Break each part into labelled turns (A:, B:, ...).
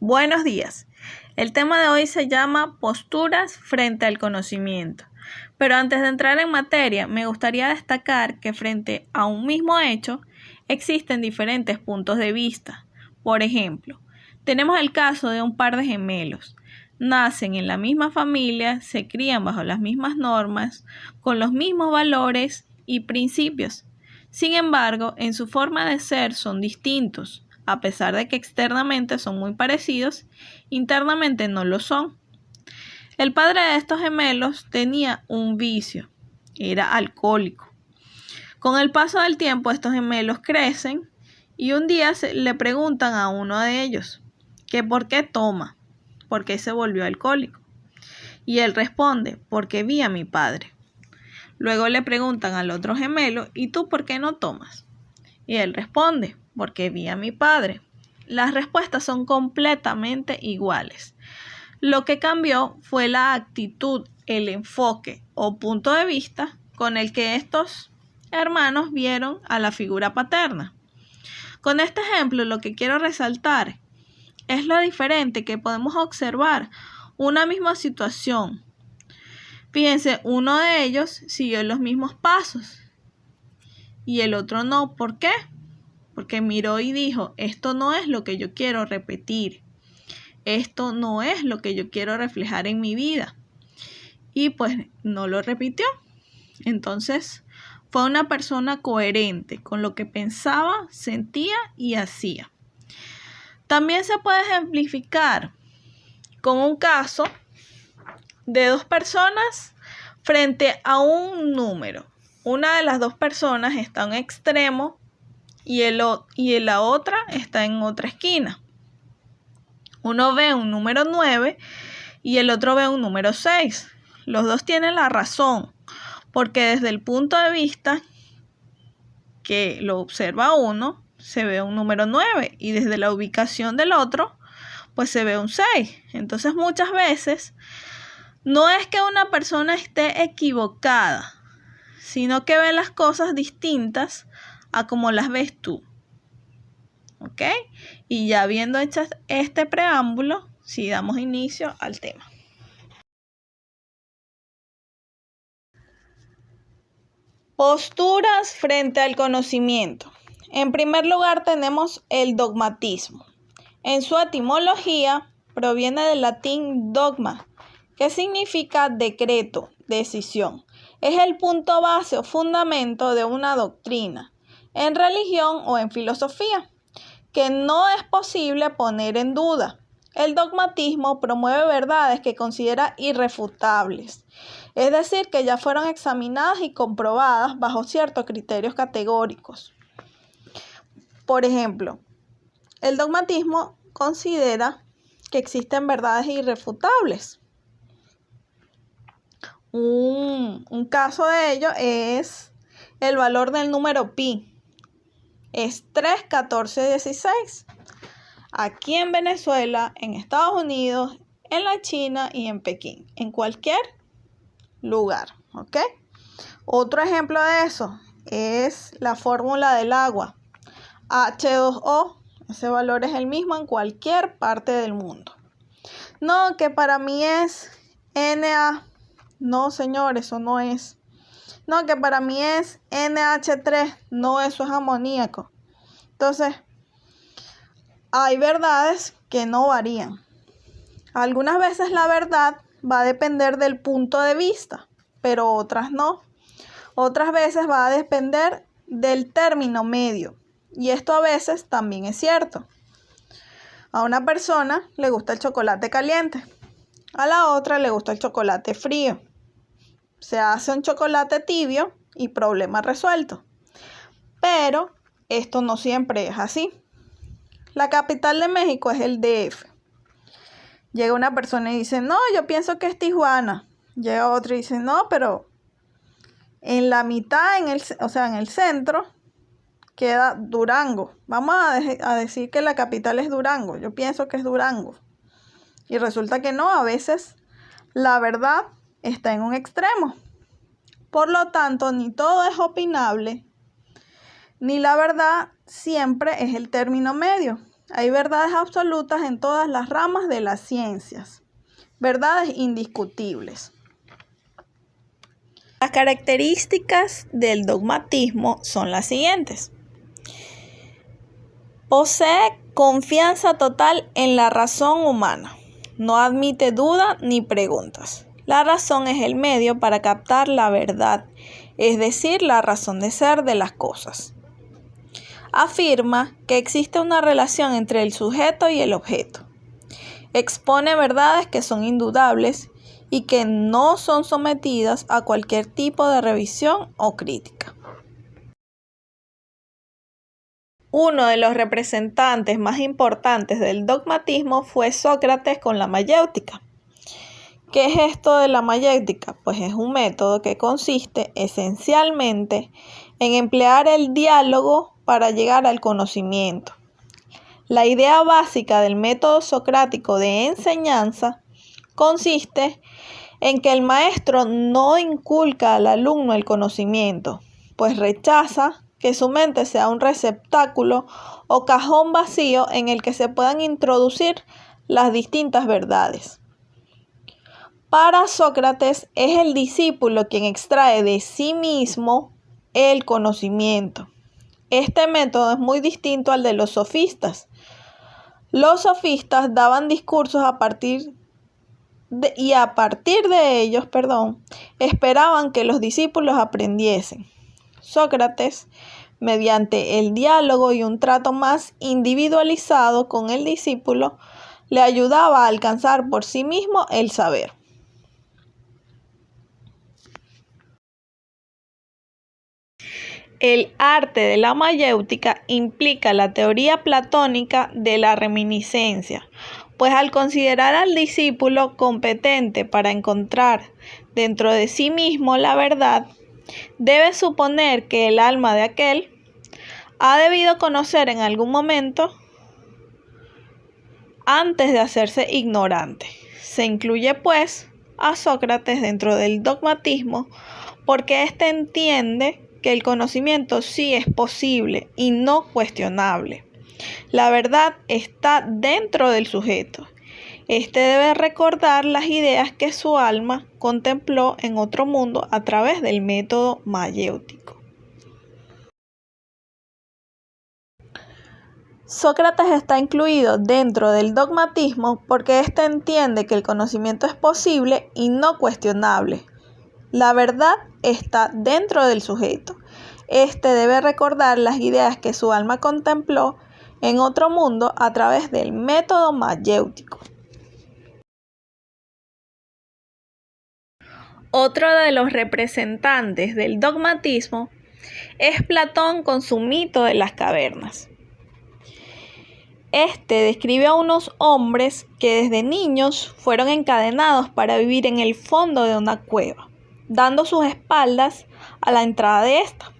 A: Buenos días. El tema de hoy se llama posturas frente al conocimiento. Pero antes de entrar en materia, me gustaría destacar que frente a un mismo hecho existen diferentes puntos de vista. Por ejemplo, tenemos el caso de un par de gemelos. Nacen en la misma familia, se crían bajo las mismas normas, con los mismos valores y principios. Sin embargo, en su forma de ser son distintos. A pesar de que externamente son muy parecidos, internamente no lo son. El padre de estos gemelos tenía un vicio, era alcohólico. Con el paso del tiempo, estos gemelos crecen y un día le preguntan a uno de ellos que por qué toma, por qué se volvió alcohólico. Y él responde, porque vi a mi padre. Luego le preguntan al otro gemelo, ¿y tú por qué no tomas? Y él responde, porque vi a mi padre. Las respuestas son completamente iguales. Lo que cambió fue la actitud, el enfoque o punto de vista con el que estos hermanos vieron a la figura paterna. Con este ejemplo, lo que quiero resaltar es lo diferente que podemos observar una misma situación. Fíjense, uno de ellos siguió los mismos pasos y el otro no. ¿Por qué? Porque miró y dijo, esto no es lo que yo quiero repetir, esto no es lo que yo quiero reflejar en mi vida. Y pues no lo repitió. Entonces fue una persona coherente con lo que pensaba, sentía y hacía. También se puede ejemplificar con un caso de dos personas frente a un número. Una de las dos personas está en un extremo y la otra está en otra esquina. Uno ve un número 9 y el otro ve un número 6. Los dos tienen la razón, porque desde el punto de vista que lo observa uno, se ve un número 9 y desde la ubicación del otro, pues se ve un 6. Entonces muchas veces no es que una persona esté equivocada, sino que ve las cosas distintas a como las ves tú. ¿Ok? Y ya habiendo hecho este preámbulo, sí damos inicio al tema. Posturas frente al conocimiento. En primer lugar tenemos el dogmatismo. En su etimología proviene del latín dogma, que significa decreto, decisión. Es el punto base o fundamento de una doctrina, en religión o en filosofía, que no es posible poner en duda. El dogmatismo promueve verdades que considera irrefutables, es decir, que ya fueron examinadas y comprobadas bajo ciertos criterios categóricos. Por ejemplo, el dogmatismo considera que existen verdades irrefutables. Un caso de ello es el valor del número pi. Es 3, 14, 16. Aquí en Venezuela, en Estados Unidos, en la China y en Pekín. En cualquier lugar, ¿ok? Otro ejemplo de eso es la fórmula del agua. H2O. Ese valor es el mismo en cualquier parte del mundo. No, que para mí es Na. No, señor, eso no es. No, que para mí es NH3. No, eso es amoníaco. Entonces, hay verdades que no varían. Algunas veces la verdad va a depender del punto de vista, pero otras no. Otras veces va a depender del término medio. Y esto a veces también es cierto. A una persona le gusta el chocolate caliente. A la otra le gusta el chocolate frío. Se hace un chocolate tibio y problema resuelto. Pero esto no siempre es así. La capital de México es el DF. Llega una persona y dice, no, yo pienso que es Tijuana. Llega otro y dice, no, pero en la mitad, en el centro, queda Durango. Vamos a decir que la capital es Durango. Yo pienso que es Durango. Y resulta que no, a veces la verdad está en un extremo. Por lo tanto, ni todo es opinable, ni la verdad siempre es el término medio. Hay verdades absolutas en todas las ramas de las ciencias, verdades indiscutibles. Las características del dogmatismo son las siguientes. Posee confianza total en la razón humana. No admite duda ni preguntas. La razón es el medio para captar la verdad, es decir, la razón de ser de las cosas. Afirma que existe una relación entre el sujeto y el objeto. Expone verdades que son indudables y que no son sometidas a cualquier tipo de revisión o crítica. Uno de los representantes más importantes del dogmatismo fue Sócrates con la mayéutica. ¿Qué es esto de la mayéutica? Pues es un método que consiste esencialmente en emplear el diálogo para llegar al conocimiento. La idea básica del método socrático de enseñanza consiste en que el maestro no inculca al alumno el conocimiento, pues rechaza que su mente sea un receptáculo o cajón vacío en el que se puedan introducir las distintas verdades. Para Sócrates es el discípulo quien extrae de sí mismo el conocimiento. Este método es muy distinto al de los sofistas. Los sofistas daban discursos a partir de ellos, esperaban que los discípulos aprendiesen. Sócrates, mediante el diálogo y un trato más individualizado con el discípulo, le ayudaba a alcanzar por sí mismo el saber. El arte de la mayéutica implica la teoría platónica de la reminiscencia, pues al considerar al discípulo competente para encontrar dentro de sí mismo la verdad, debe suponer que el alma de aquel ha debido conocer en algún momento antes de hacerse ignorante. Se incluye, pues, a Sócrates dentro del dogmatismo porque éste entiende que el conocimiento sí es posible y no cuestionable. La verdad está dentro del sujeto. Este debe recordar las ideas que su alma contempló en otro mundo a través del método mayéutico. Sócrates está incluido dentro del dogmatismo porque éste entiende que el conocimiento es posible y no cuestionable. La verdad está dentro del sujeto. Este debe recordar las ideas que su alma contempló en otro mundo a través del método mayéutico. Otro de los representantes del dogmatismo es Platón con su mito de las cavernas. Este describe a unos hombres que desde niños fueron encadenados para vivir en el fondo de una cueva, dando sus espaldas a la entrada de esta,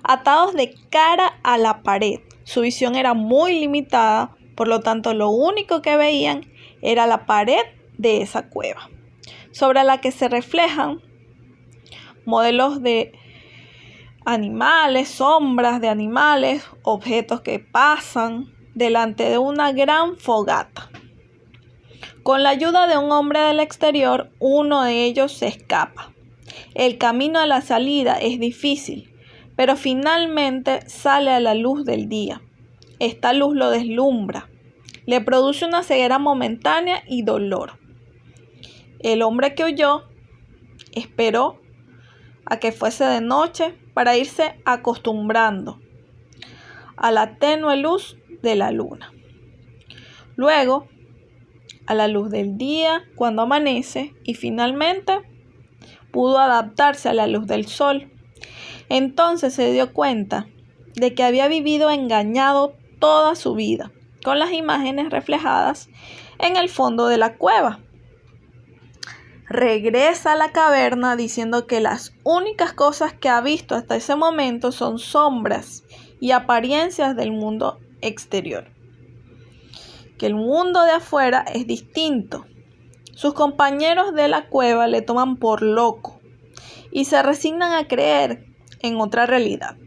A: atados de cara a la pared. Su visión era muy limitada, por lo tanto lo único que veían era la pared de esa cueva, sobre la que se reflejan modelos de animales, sombras de animales, objetos que pasan delante de una gran fogata. Con la ayuda de un hombre del exterior, uno de ellos se escapa. El camino a la salida es difícil, pero finalmente sale a la luz del día. Esta luz lo deslumbra, le produce una ceguera momentánea y dolor. El hombre que huyó esperó a que fuese de noche para irse acostumbrando a la tenue luz de la luna. Luego, a la luz del día, cuando amanece, y finalmente pudo adaptarse a la luz del sol. Entonces se dio cuenta de que había vivido engañado toda su vida con las imágenes reflejadas en el fondo de la cueva. Regresa a la caverna diciendo que las únicas cosas que ha visto hasta ese momento son sombras y apariencias del mundo exterior. Que el mundo de afuera es distinto. Sus compañeros de la cueva le toman por loco y se resignan a creer en otra realidad.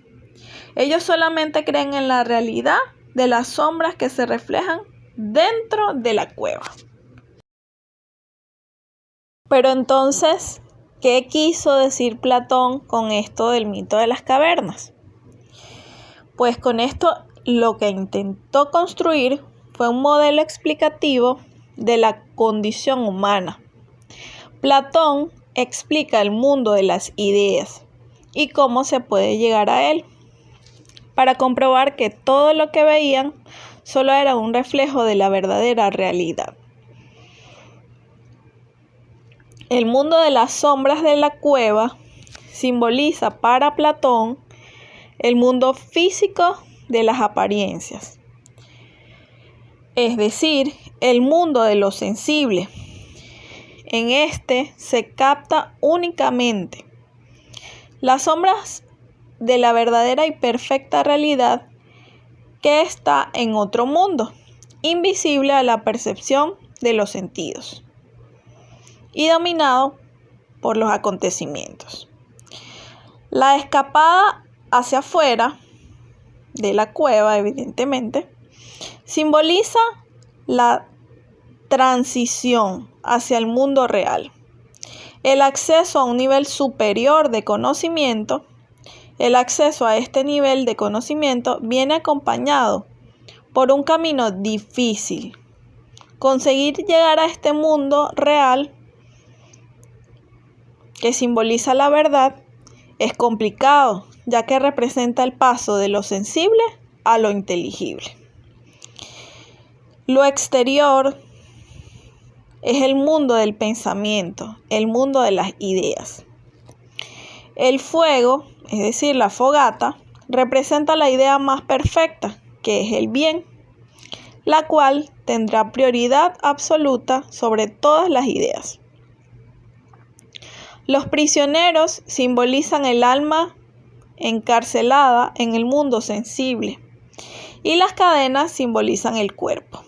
A: Ellos solamente creen en la realidad de las sombras que se reflejan dentro de la cueva. Pero entonces, ¿qué quiso decir Platón con esto del mito de las cavernas? Pues con esto lo que intentó construir fue un modelo explicativo de la condición humana. Platón explica el mundo de las ideas y cómo se puede llegar a él, para comprobar que todo lo que veían solo era un reflejo de la verdadera realidad. El mundo de las sombras de la cueva simboliza para Platón el mundo físico de las apariencias, es decir, el mundo de lo sensible. En este se capta únicamente las sombras de la verdadera y perfecta realidad que está en otro mundo, invisible a la percepción de los sentidos y dominado por los acontecimientos. La escapada hacia afuera de la cueva, evidentemente, simboliza la transición hacia el mundo real, el acceso a un nivel superior de conocimiento. El acceso a este nivel de conocimiento viene acompañado por un camino difícil. Conseguir llegar a este mundo real, que simboliza la verdad, es complicado, ya que representa el paso de lo sensible a lo inteligible. Lo exterior es el mundo del pensamiento, el mundo de las ideas. El fuego, es decir, la fogata, representa la idea más perfecta, que es el bien, la cual tendrá prioridad absoluta sobre todas las ideas. Los prisioneros simbolizan el alma encarcelada en el mundo sensible y las cadenas simbolizan el cuerpo.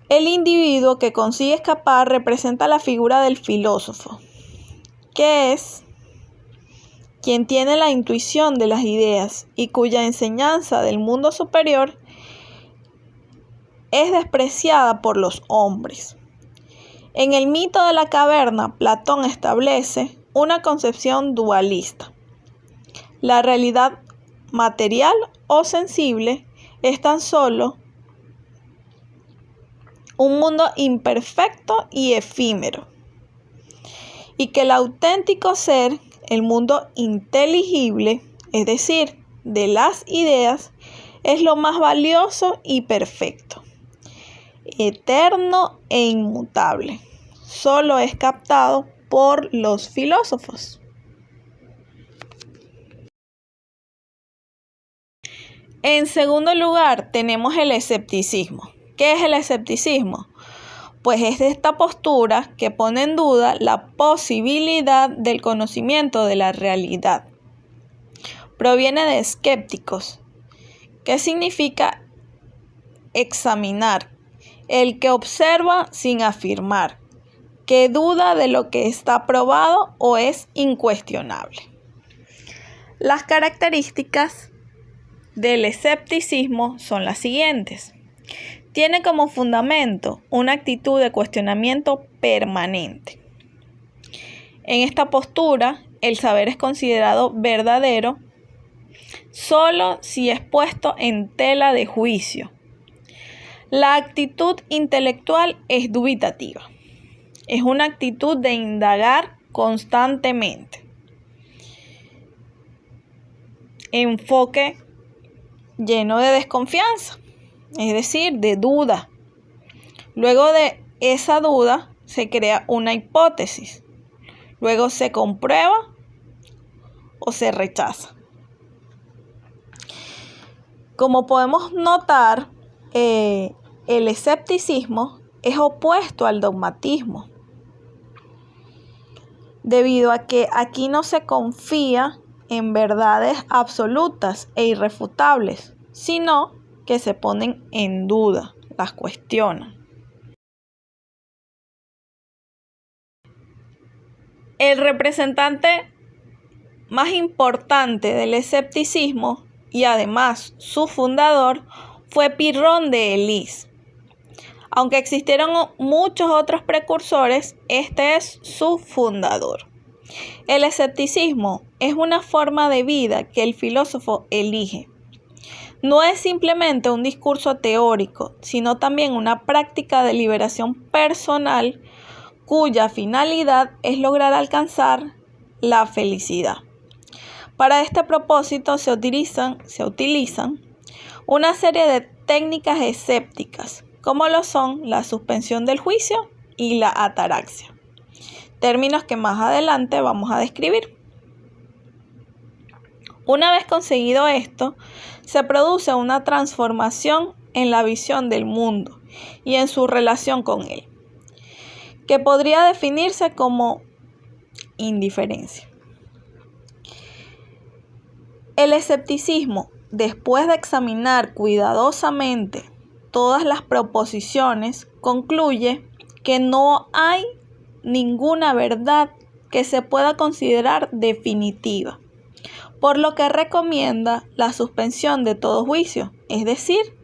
A: El individuo que consigue escapar representa la figura del filósofo, que es quien tiene la intuición de las ideas y cuya enseñanza del mundo superior es despreciada por los hombres. En el mito de la caverna, Platón establece una concepción dualista. La realidad material o sensible es tan solo un mundo imperfecto y efímero, y que el auténtico ser, el mundo inteligible, es decir, de las ideas, es lo más valioso y perfecto, eterno e inmutable. Solo es captado por los filósofos. En segundo lugar, tenemos el escepticismo. ¿Qué es el escepticismo? Pues es esta postura que pone en duda la posibilidad del conocimiento de la realidad. Proviene de escépticos, que significa examinar, el que observa sin afirmar, que duda de lo que está probado o es incuestionable. Las características del escepticismo son las siguientes. Tiene como fundamento una actitud de cuestionamiento permanente. En esta postura, el saber es considerado verdadero solo si es puesto en tela de juicio. La actitud intelectual es dubitativa. Es una actitud de indagar constantemente. Enfoque lleno de desconfianza, es decir, de duda. Luego de esa duda se crea una hipótesis. Luego se comprueba o se rechaza. Como podemos notar, el escepticismo es opuesto al dogmatismo, debido a que aquí no se confía en verdades absolutas e irrefutables, sino que se ponen en duda, las cuestionan. El representante más importante del escepticismo y además su fundador fue Pirrón de Elis. Aunque existieron muchos otros precursores, este es su fundador. El escepticismo es una forma de vida que el filósofo elige. No es simplemente un discurso teórico, sino también una práctica de liberación personal cuya finalidad es lograr alcanzar la felicidad. Para este propósito se utilizan una serie de técnicas escépticas, como lo son la suspensión del juicio y la ataraxia, términos que más adelante vamos a describir. Una vez conseguido esto, se produce una transformación en la visión del mundo y en su relación con él, que podría definirse como indiferencia. El escepticismo, después de examinar cuidadosamente todas las proposiciones, concluye que no hay ninguna verdad que se pueda considerar definitiva, por lo que recomienda la suspensión de todo juicio, es decir,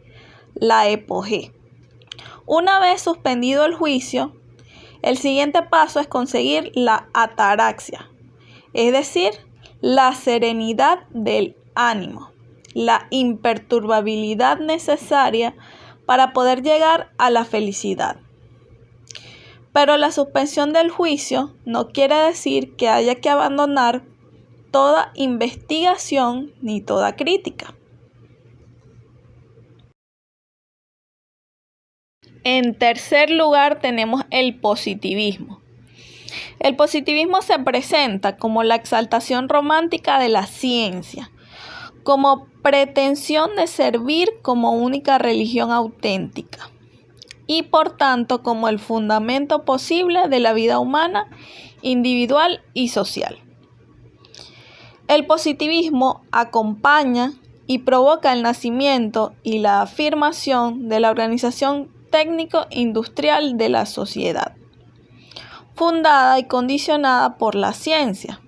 A: la epogé. Una vez suspendido el juicio, el siguiente paso es conseguir la ataraxia, es decir, la serenidad del ánimo, la imperturbabilidad necesaria para poder llegar a la felicidad. Pero la suspensión del juicio no quiere decir que haya que abandonar toda investigación ni toda crítica. En tercer lugar tenemos el positivismo. El positivismo se presenta como la exaltación romántica de la ciencia, como pretensión de servir como única religión auténtica y por tanto como el fundamento posible de la vida humana, individual y social. El positivismo acompaña y provoca el nacimiento y la afirmación de la organización técnico-industrial de la sociedad, fundada y condicionada por la ciencia.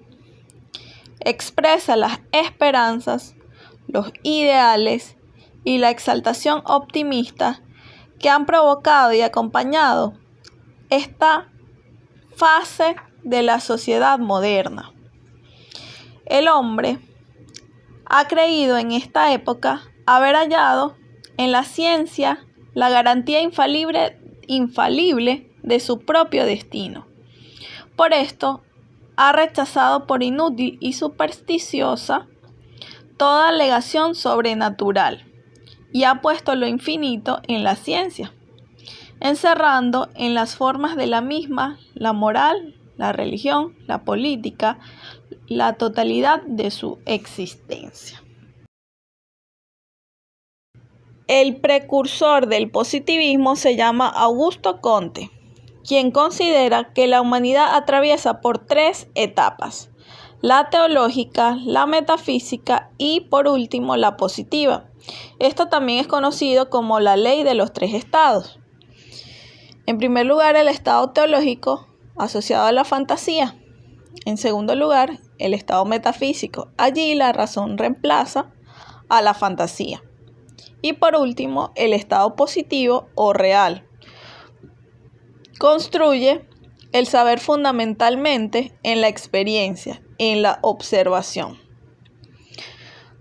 A: Expresa las esperanzas, los ideales y la exaltación optimista que han provocado y acompañado esta fase de la sociedad moderna. El hombre ha creído en esta época haber hallado en la ciencia la garantía infalible de su propio destino. Por esto, ha rechazado por inútil y supersticiosa toda alegación sobrenatural y ha puesto lo infinito en la ciencia, encerrando en las formas de la misma la moral, la religión, la política, la totalidad de su existencia. El precursor del positivismo se llama Augusto Comte, quien considera que la humanidad atraviesa por 3 etapas: la teológica, la metafísica y, por último, la positiva. Esto también es conocido como la ley de los 3 estados. En primer lugar, el estado teológico, asociado a la fantasía. En segundo lugar, el estado metafísico. Allí la razón reemplaza a la fantasía. Y por último, el estado positivo o real. Construye el saber fundamentalmente en la experiencia, en la observación.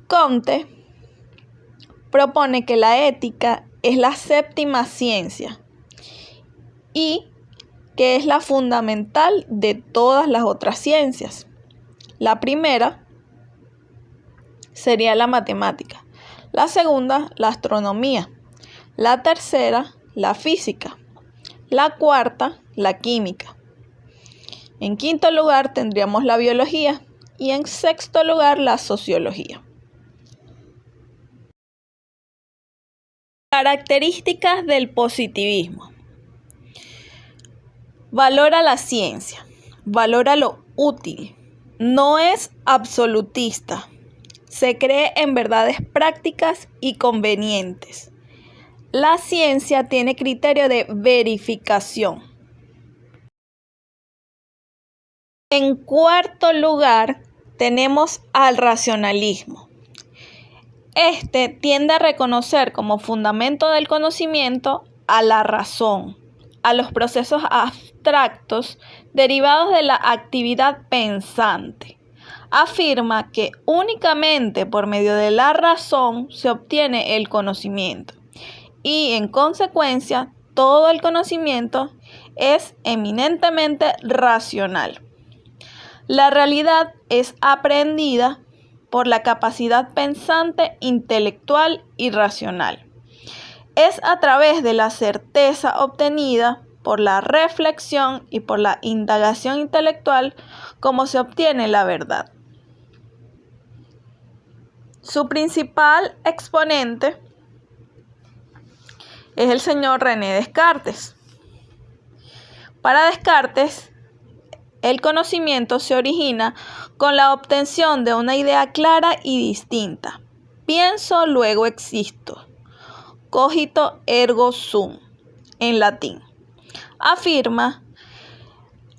A: Comte propone que la ética es la séptima ciencia y que es la fundamental de todas las otras ciencias. La primera sería la matemática, la segunda, la astronomía, la tercera, la física, la cuarta, la química. En quinto lugar tendríamos la biología y en sexto lugar la sociología. Características del positivismo. Valora la ciencia, valora lo útil, no es absolutista, se cree en verdades prácticas y convenientes. La ciencia tiene criterio de verificación. En cuarto lugar, tenemos al racionalismo. Este tiende a reconocer como fundamento del conocimiento a la razón, a los procesos abstractos derivados de la actividad pensante. Afirma que únicamente por medio de la razón se obtiene el conocimiento y, en consecuencia, todo el conocimiento es eminentemente racional. La realidad es aprendida por la capacidad pensante, intelectual y racional. Es a través de la certeza obtenida por la reflexión y por la indagación intelectual como se obtiene la verdad. Su principal exponente es el señor René Descartes. Para Descartes, el conocimiento se origina con la obtención de una idea clara y distinta. Pienso, luego existo. Cogito ergo sum, en latín. Afirma,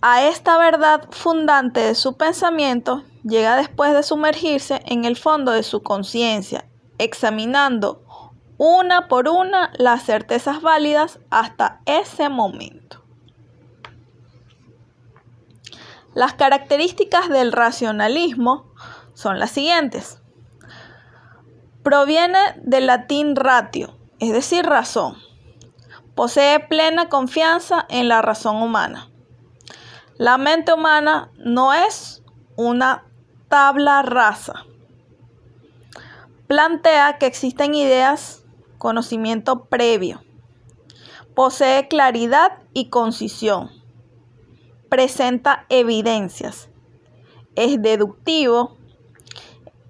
A: a esta verdad fundante de su pensamiento llega después de sumergirse en el fondo de su conciencia, examinando una por una las certezas válidas hasta ese momento. Las características del racionalismo son las siguientes. Proviene del latín ratio, es decir, razón. Posee plena confianza en la razón humana. La mente humana no es una tabla rasa. Plantea que existen ideas, conocimiento previo. Posee claridad y concisión. Presenta evidencias. Es deductivo.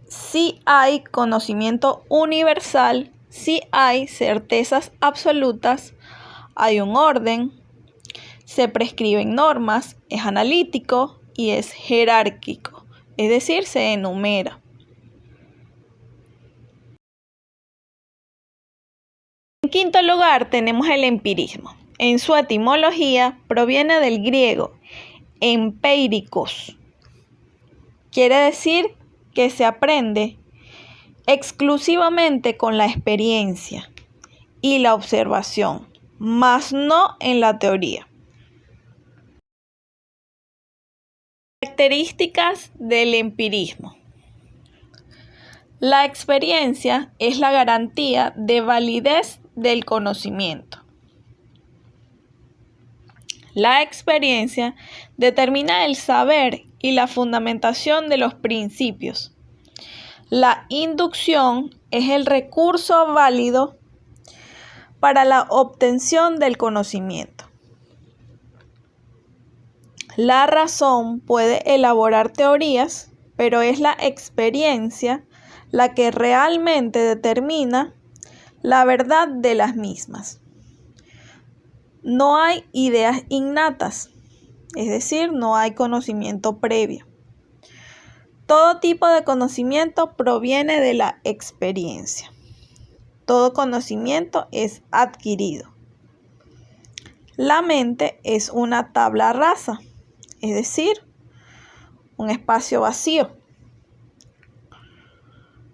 A: Si hay conocimiento universal, si hay certezas absolutas, hay un orden, se prescriben normas, es analítico y es jerárquico, es decir, se enumera. En quinto lugar tenemos el empirismo. En su etimología proviene del griego empíricos. Quiere decir que se aprende exclusivamente con la experiencia y la observación, mas no en la teoría. Características del empirismo. La experiencia es la garantía de validez del conocimiento. La experiencia determina el saber y la fundamentación de los principios. La inducción es el recurso válido para la obtención del conocimiento. La razón puede elaborar teorías, pero es la experiencia la que realmente determina la verdad de las mismas. No hay ideas innatas, es decir, no hay conocimiento previo. Todo tipo de conocimiento proviene de la experiencia. Todo conocimiento es adquirido. La mente es una tabla rasa, es decir, un espacio vacío.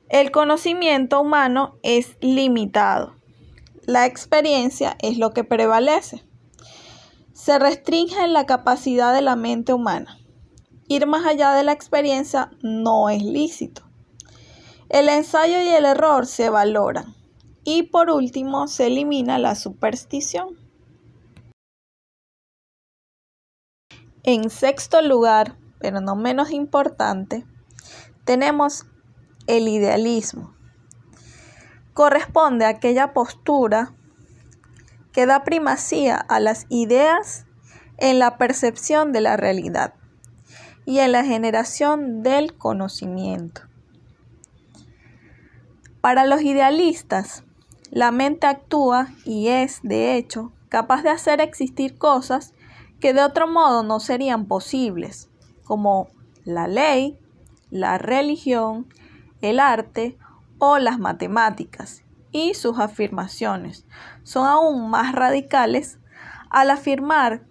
A: El conocimiento humano es limitado. La experiencia es lo que prevalece. Se restringe la capacidad de la mente humana. Ir más allá de la experiencia no es lícito. El ensayo y el error se valoran. Y por último, se elimina la superstición. En sexto lugar, pero no menos importante, tenemos el idealismo. Corresponde a aquella postura que da primacía a las ideas en la percepción de la realidad y en la generación del conocimiento. Para los idealistas, la mente actúa y es, de hecho, capaz de hacer existir cosas que de otro modo no serían posibles, como la ley, la religión, el arte o las matemáticas, y sus afirmaciones son aún más radicales al afirmar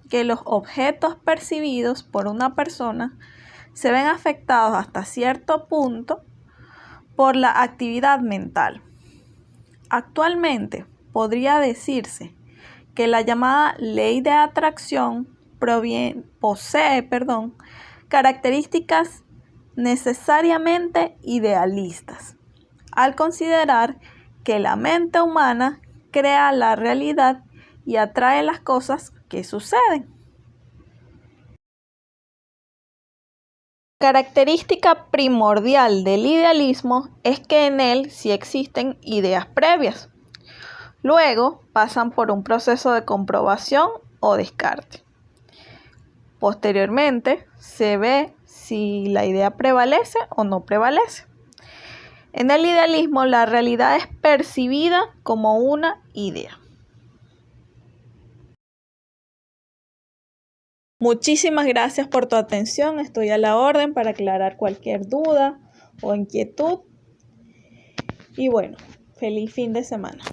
A: que los objetos percibidos por una persona se ven afectados hasta cierto punto por la actividad mental. Actualmente podría decirse que la llamada ley de atracción posee características necesariamente idealistas, al considerar que la mente humana crea la realidad y atrae las cosas que suceden. Característica primordial del idealismo es que en él sí existen ideas previas. Luego pasan por un proceso de comprobación o descarte. Posteriormente se ve si la idea prevalece o no prevalece. En el idealismo la realidad es percibida como una idea. Muchísimas gracias por tu atención. Estoy a la orden para aclarar cualquier duda o inquietud. Y bueno, feliz fin de semana.